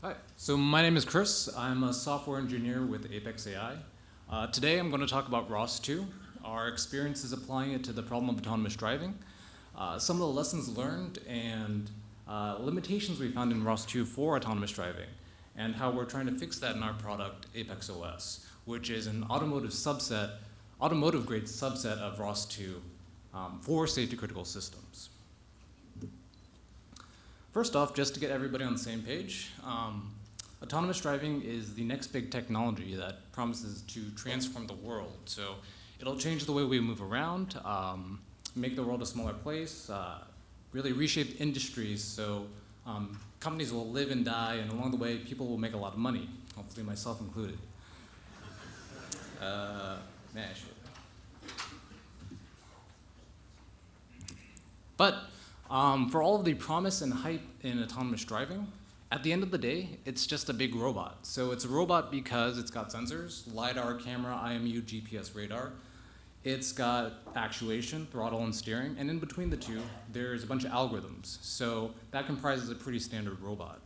Hi, so my name is Chris. I'm a software engineer with Apex AI. Today I'm going to talk about ROS2, our experiences applying it to the problem of autonomous driving, some of the lessons learned and limitations we found in ROS2 for autonomous driving, and how we're trying to fix that in our product, Apex OS, which is an automotive grade subset of ROS2 for safety critical systems. First off, just to get everybody on the same page, autonomous driving is the next big technology that promises to transform the world. So it'll change the way we move around, make the world a smaller place, really reshape industries so companies will live and die, and along the way, people will make a lot of money, hopefully myself included. But for all of the promise and hype in autonomous driving, at the end of the day, it's just a big robot. So it's a robot because it's got sensors, LiDAR, camera, IMU, GPS, radar. It's got actuation, throttle, and steering. And in between the two, there's a bunch of algorithms. So that comprises a pretty standard robot.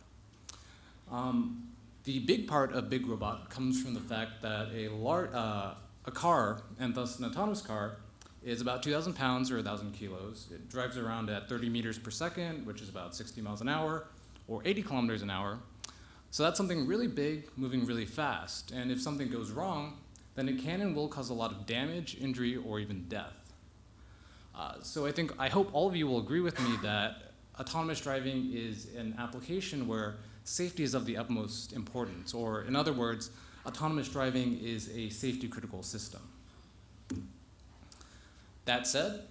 The big part of big robot comes from the fact that a car, and thus an autonomous car, is about 2,000 pounds or 1,000 kilos. It drives around at 30 meters per second, which is about 60 miles an hour, or 80 kilometers an hour. So that's something really big, moving really fast. And if something goes wrong, then it can and will cause a lot of damage, injury, or even death. So I hope all of you will agree with me that autonomous driving is an application where safety is of the utmost importance, or in other words, autonomous driving is a safety critical system. That said,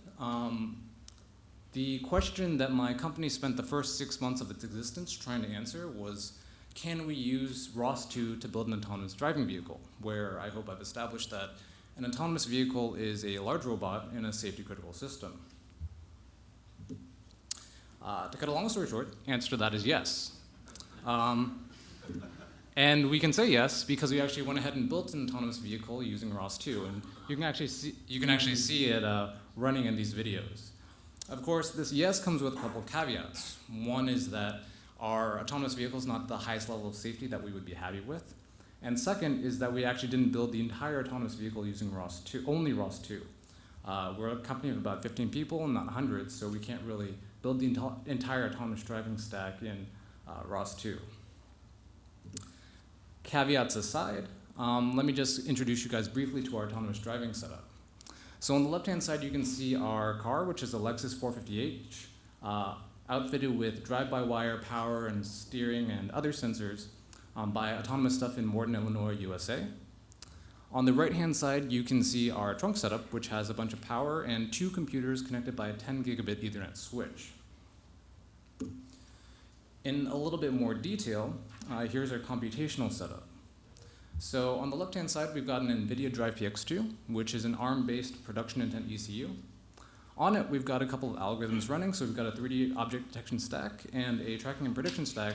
the question that my company spent the first 6 months of its existence trying to answer was, can we use ROS2 to build an autonomous driving vehicle? Where I hope I've established that an autonomous vehicle is a large robot in a safety critical system. To cut a long story short, answer to that is yes. And we can say yes because we actually went ahead and built an autonomous vehicle using ROS2, and you can actually see it running in these videos. Of course, this yes comes with a couple of caveats. One is that our autonomous vehicle is not the highest level of safety that we would be happy with, and second is that we actually didn't build the entire autonomous vehicle using ROS2, only ROS2. We're a company of about 15 people, not hundreds, so we can't really build the entire autonomous driving stack in ROS2. Caveats aside, let me just introduce you guys briefly to our autonomous driving setup. So on the left-hand side, you can see our car, which is a Lexus 450h, outfitted with drive-by-wire power and steering and other sensors by Autonomous Stuff in Morton, Illinois, USA. On the right-hand side, you can see our trunk setup, which has a bunch of power and 2 computers connected by a 10 gigabit Ethernet switch. In a little bit more detail, here's our computational setup. So on the left-hand side, we've got an NVIDIA Drive PX2, which is an ARM-based production intent ECU. On it, we've got a couple of algorithms running. So we've got a 3D object detection stack and a tracking and prediction stack,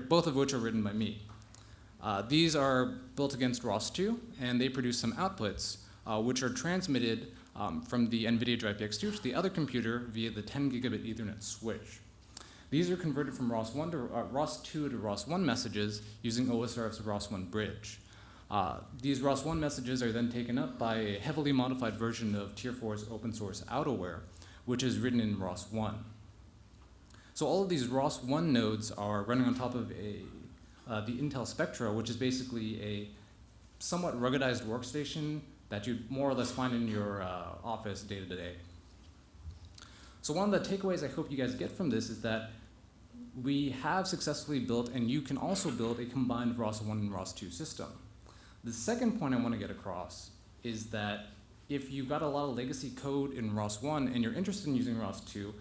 both of which are written by me. These are built against ROS2, and they produce some outputs, which are transmitted from the NVIDIA Drive PX2 to the other computer via the 10 gigabit Ethernet switch. These are converted from ROS2 to ROS1 messages using OSRF's ROS1 bridge. These ROS1 messages are then taken up by a heavily modified version of Tier 4's open source Autoware, which is written in ROS1. So all of these ROS1 nodes are running on top of the Intel Spectra, which is basically a somewhat ruggedized workstation that you'd more or less find in your office day to day. So one of the takeaways I hope you guys get from this is that we have successfully built, and you can also build, a combined ROS1 and ROS2 system. The second point I want to get across is that if you've got a lot of legacy code in ROS1 and you're interested in using ROS2,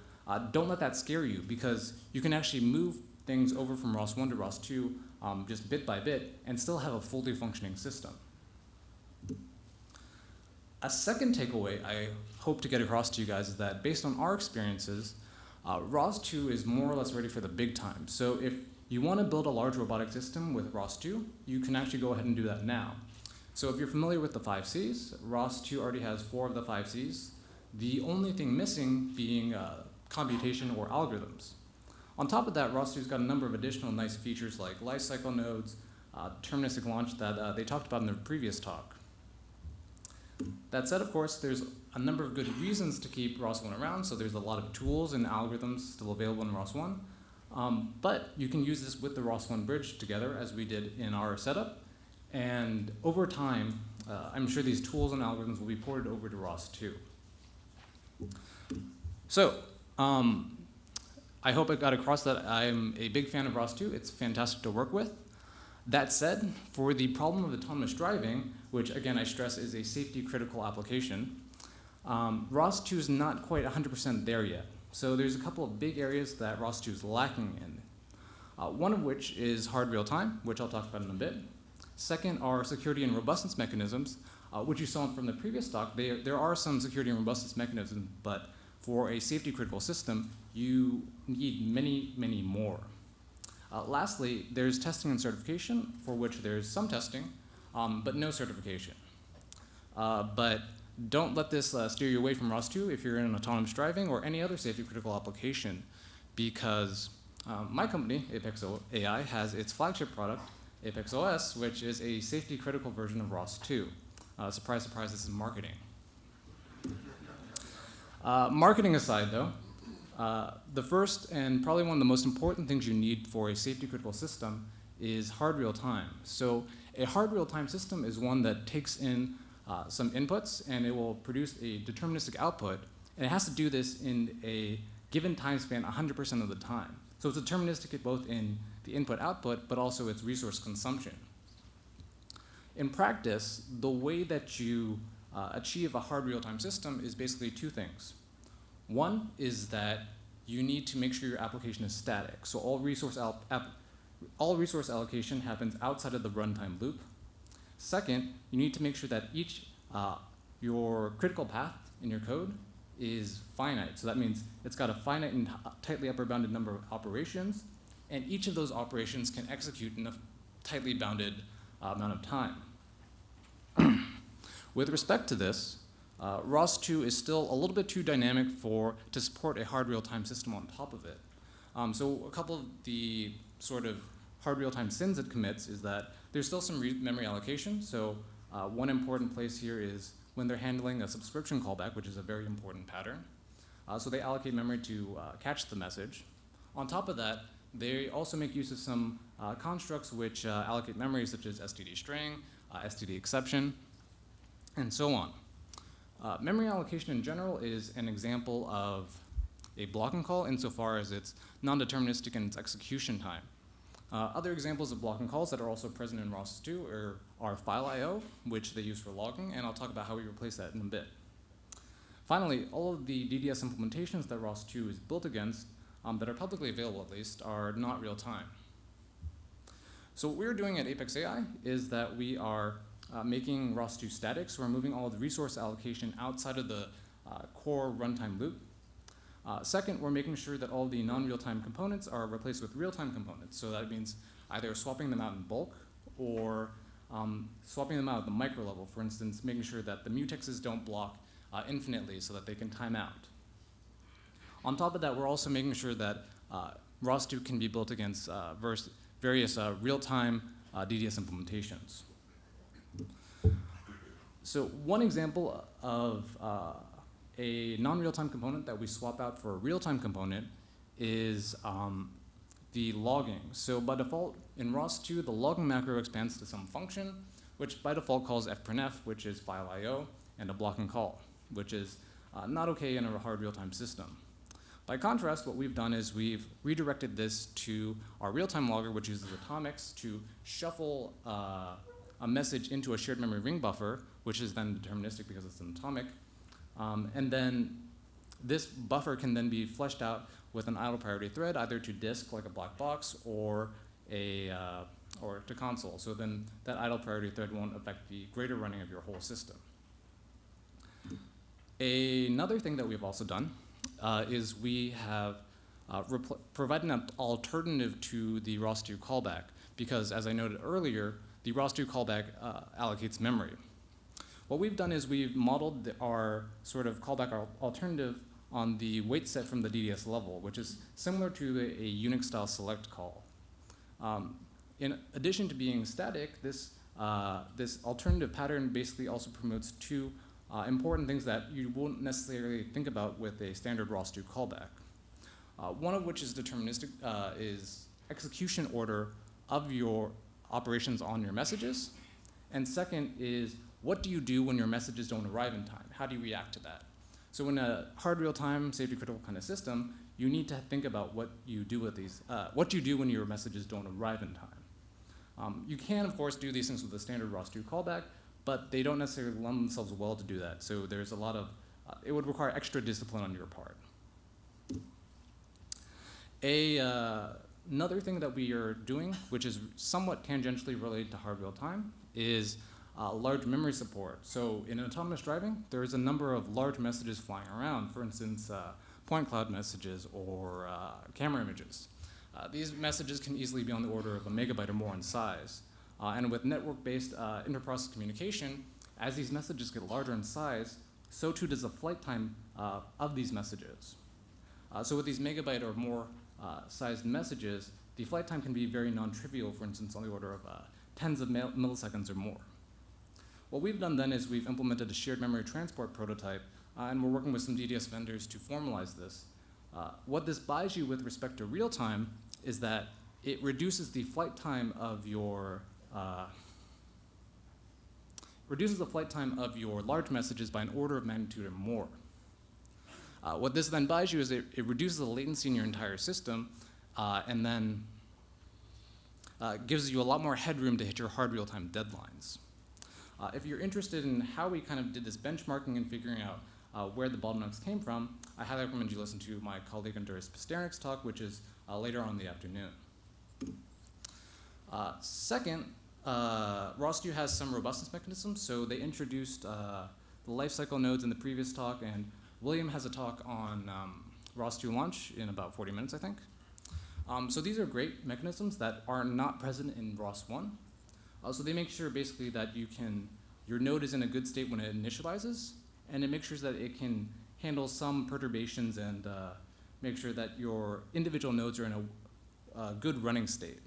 don't let that scare you, because you can actually move things over from ROS1 to ROS2 just bit by bit and still have a fully functioning system. A second takeaway I hope to get across to you guys is that based on our experiences, ROS2 is more or less ready for the big time. So if you want to build a large robotic system with ROS2, you can actually go ahead and do that now. So if you're familiar with the 5 Cs, ROS2 already has 4 of the 5 Cs, the only thing missing being computation or algorithms. On top of that, ROS2's got a number of additional nice features like lifecycle nodes, deterministic launch that they talked about in their previous talk. That said, of course, there's a number of good reasons to keep ROS1 around, so there's a lot of tools and algorithms still available in ROS1. But you can use this with the ROS1 bridge together, as we did in our setup. And over time, I'm sure these tools and algorithms will be ported over to ROS2. So, I hope I got across that I'm a big fan of ROS2. It's fantastic to work with. That said, for the problem of autonomous driving, which again I stress is a safety critical application, ROS2 is not quite 100% there yet. So there's a couple of big areas that ROS2 is lacking in. One of which is hard real time, which I'll talk about in a bit. Second are security and robustness mechanisms, which you saw from the previous talk. There are some security and robustness mechanisms, but for a safety critical system, you need many, many more. Lastly, there's testing and certification, for which there's some testing, but no certification. But don't let this steer you away from ROS2 if you're in autonomous driving or any other safety critical application, because my company, Apex AI, has its flagship product, Apex OS, which is a safety critical version of ROS2. Surprise, surprise, this is marketing. Marketing aside, though, the first and probably one of the most important things you need for a safety critical system is hard real time. So a hard real time system is one that takes in some inputs and it will produce a deterministic output, and it has to do this in a given time span 100% of the time. So it's deterministic both in the input output but also its resource consumption. In practice, the way that you achieve a hard real time system is basically two things. One is that you need to make sure your application is static. So all resource allocation happens outside of the runtime loop. Second, you need to make sure that your critical path in your code is finite. So that means it's got a finite and tightly upper bounded number of operations, and each of those operations can execute in a tightly bounded amount of time. With respect to this, ROS2 is still a little bit too dynamic to support a hard real-time system on top of it. So a couple of the sort of hard real-time sins it commits is that there's still some memory allocation. So one important place here is when they're handling a subscription callback, which is a very important pattern. So they allocate memory to catch the message. On top of that, they also make use of some constructs which allocate memory, such as std string, std exception, and so on. Memory allocation in general is an example of a blocking call insofar as it's non-deterministic in its execution time. Other examples of blocking calls that are also present in ROS2 are file I/O, which they use for logging, and I'll talk about how we replace that in a bit. Finally, all of the DDS implementations that ROS2 is built against, that are publicly available at least, are not real time. So what we're doing at Apex AI is that we are making ROS2 static, so we're moving all of the resource allocation outside of the core runtime loop. Second, we're making sure that all the non-real-time components are replaced with real-time components. So that means either swapping them out in bulk or swapping them out at the micro level. For instance, making sure that the mutexes don't block infinitely so that they can time out. On top of that, we're also making sure that ROS2 can be built against various real-time DDS implementations. So one example of a non-real-time component that we swap out for a real-time component is the logging. So by default, in ROS2, the logging macro expands to some function, which by default calls fprintf, which is file I/O, and a blocking call, which is not okay in a hard real-time system. By contrast, what we've done is we've redirected this to our real-time logger, which uses atomics to shuffle a message into a shared memory ring buffer, which is then deterministic because it's an atomic. And then this buffer can then be fleshed out with an idle priority thread, either to disk like a black box or to console. So then that idle priority thread won't affect the greater running of your whole system. Another thing that we've also done is we have provided an alternative to the ROS2 callback, because as I noted earlier, the ROS2 callback allocates memory. What we've done is we've modeled our sort of callback alternative on the wait set from the DDS level, which is similar to a Unix-style select call. In addition to being static, this alternative pattern basically also promotes two important things that you won't necessarily think about with a standard ROS2 callback. One of which is deterministic, is execution order of your operations on your messages. And second is, what do you do when your messages don't arrive in time? How do you react to that? So in a hard real-time, safety-critical kind of system, you need to think about what you do with these, what you do when your messages don't arrive in time. You can, of course, do these things with a standard ROS2 callback, but they don't necessarily lend themselves well to do that. So there's a lot of, it would require extra discipline on your part. Another thing that we are doing, which is somewhat tangentially related to hard real time, is large memory support. So in autonomous driving, there's a number of large messages flying around, for instance, point cloud messages or camera images. These messages can easily be on the order of a megabyte or more in size. And with network-based interprocess communication, as these messages get larger in size, so too does the flight time of these messages. So with these megabyte or more sized messages, the flight time can be very non-trivial, for instance, on the order of tens of milliseconds or more. What we've done then is we've implemented a shared memory transport prototype, and we're working with some DDS vendors to formalize this. What this buys you with respect to real time is that it reduces the flight time of your large messages by an order of magnitude or more. What this then buys you is it reduces the latency in your entire system and then gives you a lot more headroom to hit your hard real-time deadlines. If you're interested in how we kind of did this benchmarking and figuring out where the bottlenecks came from, I highly recommend you listen to my colleague Andreas Pasternik's talk, which is later on in the afternoon. Second, ROS2 has some robustness mechanisms. So they introduced the lifecycle nodes in the previous talk, and William has a talk on ROS2 launch in about 40 minutes, I think. So these are great mechanisms that are not present in ROS1. So they make sure basically that your node is in a good state when it initializes, and it makes sure that it can handle some perturbations and make sure that your individual nodes are in a good running state.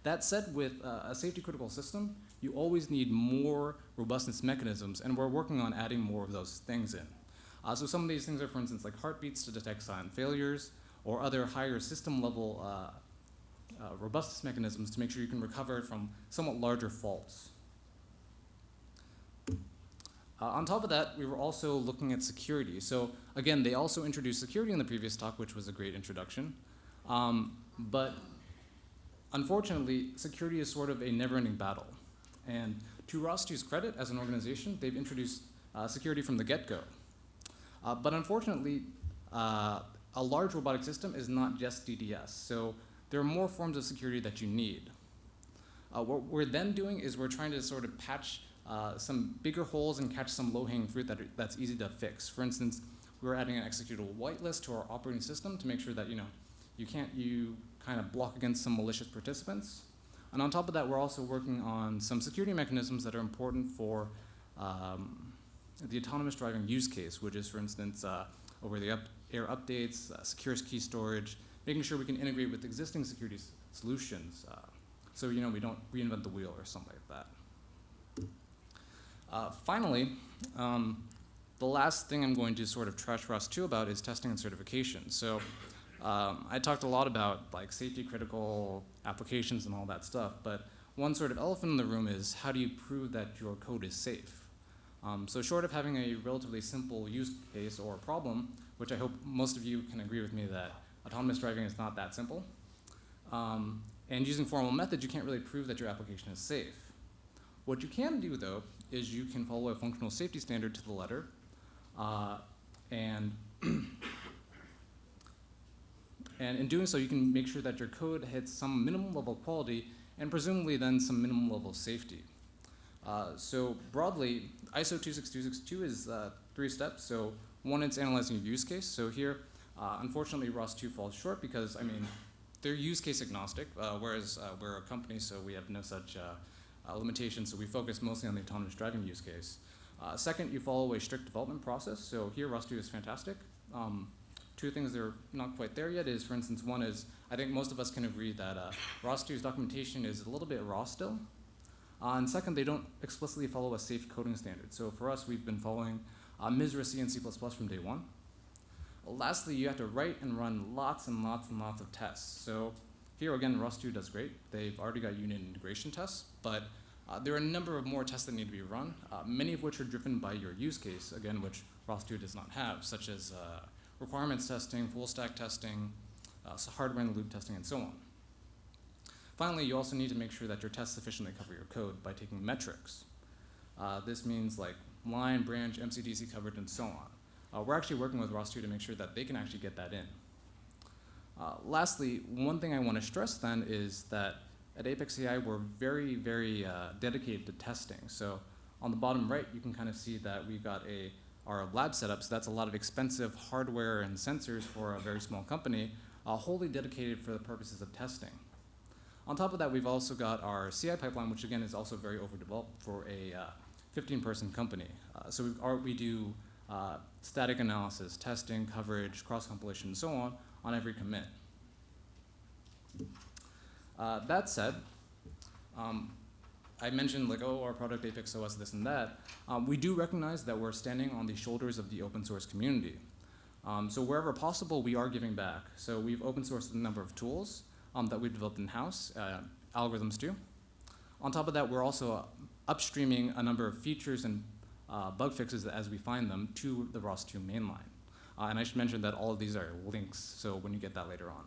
That said, with a safety-critical system, you always need more robustness mechanisms, and we're working on adding more of those things in. So some of these things are, for instance, like heartbeats to detect silent failures, or other higher system-level robustness mechanisms to make sure you can recover from somewhat larger faults. On top of that, we were also looking at security. So again, they also introduced security in the previous talk, which was a great introduction. But unfortunately, security is sort of a never-ending battle. And to ROS2's credit, as an organization, they've introduced security from the get-go. But unfortunately, a large robotic system is not just DDS. So there are more forms of security that you need. What we're then doing is we're trying to sort of patch some bigger holes and catch some low-hanging fruit that's easy to fix. For instance, we're adding an executable whitelist to our operating system to make sure that you kind of block against some malicious participants. And on top of that, we're also working on some security mechanisms that are important for the autonomous driving use case, which is, for instance, over-the-air updates, secure key storage, making sure we can integrate with existing security solutions, so we don't reinvent the wheel or something like that. Finally, the last thing I'm going to sort of trash ROS2 about is testing and certification. So I talked a lot about like safety-critical applications and all that stuff, but one sort of elephant in the room is how do you prove that your code is safe? So short of having a relatively simple use case or problem, which I hope most of you can agree with me that autonomous driving is not that simple, and using formal methods, you can't really prove that your application is safe. What you can do, though, is you can follow a functional safety standard to the letter, and in doing so, you can make sure that your code hits some minimum level of quality and presumably then some minimum level of safety. So broadly, ISO 26262 is 3 steps. So one, it's analyzing your use case. So here, unfortunately, ROS2 falls short because, they're use case agnostic, whereas we're a company, so we have no such limitations. So we focus mostly on the autonomous driving use case. Second, you follow a strict development process. So here, ROS2 is fantastic. Two things that are not quite there yet is, for instance, one is, I think most of us can agree that ROS2's documentation is a little bit raw still. And second, they don't explicitly follow a safe coding standard. So for us, we've been following MISRA C and C++ from day one. Lastly, you have to write and run lots and lots and lots of tests. So here, again, ROS2 does great. They've already got unit integration tests, but there are a number of more tests that need to be run, many of which are driven by your use case, again, which ROS2 does not have, such as requirements testing, full stack testing, hardware in the loop testing, and so on. Finally, you also need to make sure that your tests sufficiently cover your code by taking metrics. This means like line, branch, MCDC covered, and so on. We're actually working with ROS2 to make sure that they can actually get that in. Lastly, one thing I want to stress then is that at Apex AI, we're very, very dedicated to testing. So on the bottom right, you can kind of see that we've got our lab setup. So that's a lot of expensive hardware and sensors for a very small company, wholly dedicated for the purposes of testing. On top of that, we've also got our CI pipeline, which again is also very overdeveloped for a 15-person company. So we do static analysis, testing, coverage, cross-compilation, and so on every commit. That said, I mentioned like, oh, our product Apex OS, this and that. We do recognize that we're standing on the shoulders of the open source community. So wherever possible, we are giving back. So we've open sourced a number of tools that we've developed in-house, algorithms too. On top of that, we're also upstreaming a number of features and bug fixes as we find them to the ROS2 mainline. And I should mention that all of these are links, so when you get that later on.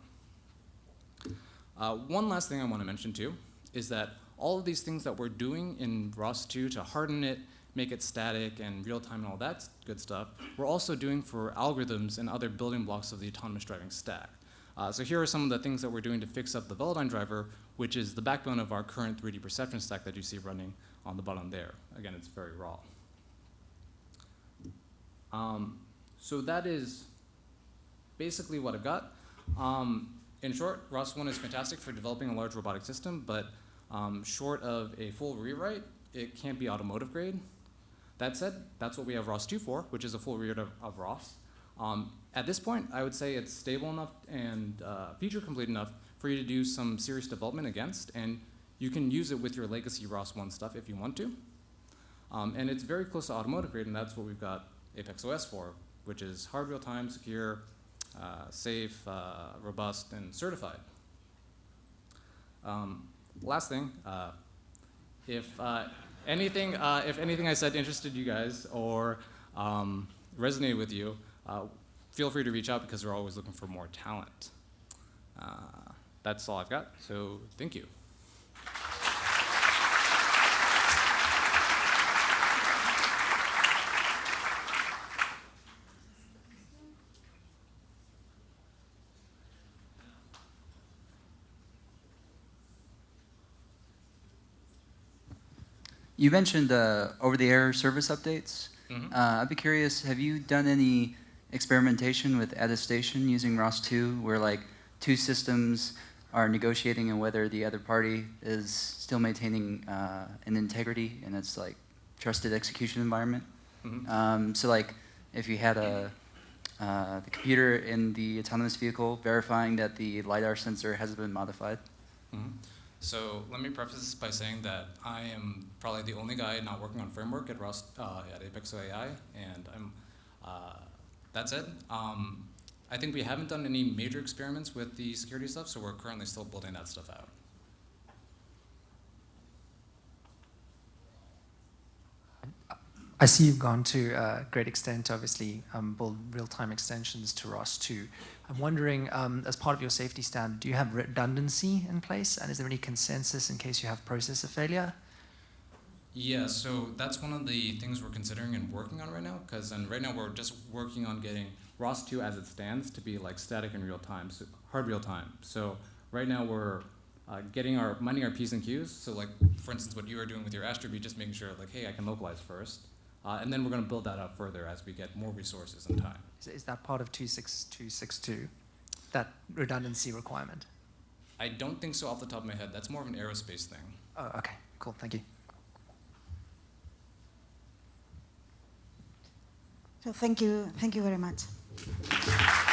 One last thing I want to mention too is that all of these things that we're doing in ROS2 to harden it, make it static and real-time and all that good stuff, we're also doing for algorithms and other building blocks of the autonomous driving stack. So here are some of the things that we're doing to fix up the Velodyne driver, which is the backbone of our current 3D perception stack that you see running on the bottom there. Again, it's very raw. So that is basically what I've got. In short, ROS1 is fantastic for developing a large robotic system, but short of a full rewrite, it can't be automotive grade. That said, that's what we have ROS2 for, which is a full rewrite of ROS. At this point, I would say it's stable enough and feature complete enough for you to do some serious development against, and you can use it with your legacy ROS1 stuff if you want to. And it's very close to automotive grade, and that's what we've got Apex OS for, which is hard real-time, secure, safe, robust, and certified. Last thing, if anything I said interested you guys or resonated with you, feel free to reach out because we're always looking for more talent. That's all I've got, so thank you. You mentioned over-the-air service updates. Mm-hmm. I'd be curious, have you done any experimentation with attestation using ROS2 where like two systems are negotiating on whether the other party is still maintaining an integrity in its like trusted execution environment? Mm-hmm. So like if you had the computer in the autonomous vehicle verifying that the LiDAR sensor hasn't been modified. Mm-hmm. So let me preface this by saying that I am probably the only guy not working on framework at Apex AI, and that's it. I think we haven't done any major experiments with the security stuff, so we're currently still building that stuff out. I see you've gone to a great extent to obviously build real-time extensions to ROS2. I'm wondering, as part of your safety standard, do you have redundancy in place? And is there any consensus in case you have processor failure? Yeah, so that's one of the things we're considering and working on right now, because right now we're just working on getting ROS2 as it stands to be like static in real time, so hard real time. So right now we're mining our P's and Q's. So like, for instance, what you are doing with your Astrobeat, just making sure like, hey, I can localize first. And then we're going to build that out further as we get more resources and time. Is that part of 26262, that redundancy requirement? I don't think so off the top of my head. That's more of an aerospace thing. Oh, okay, cool, thank you. So thank you very much.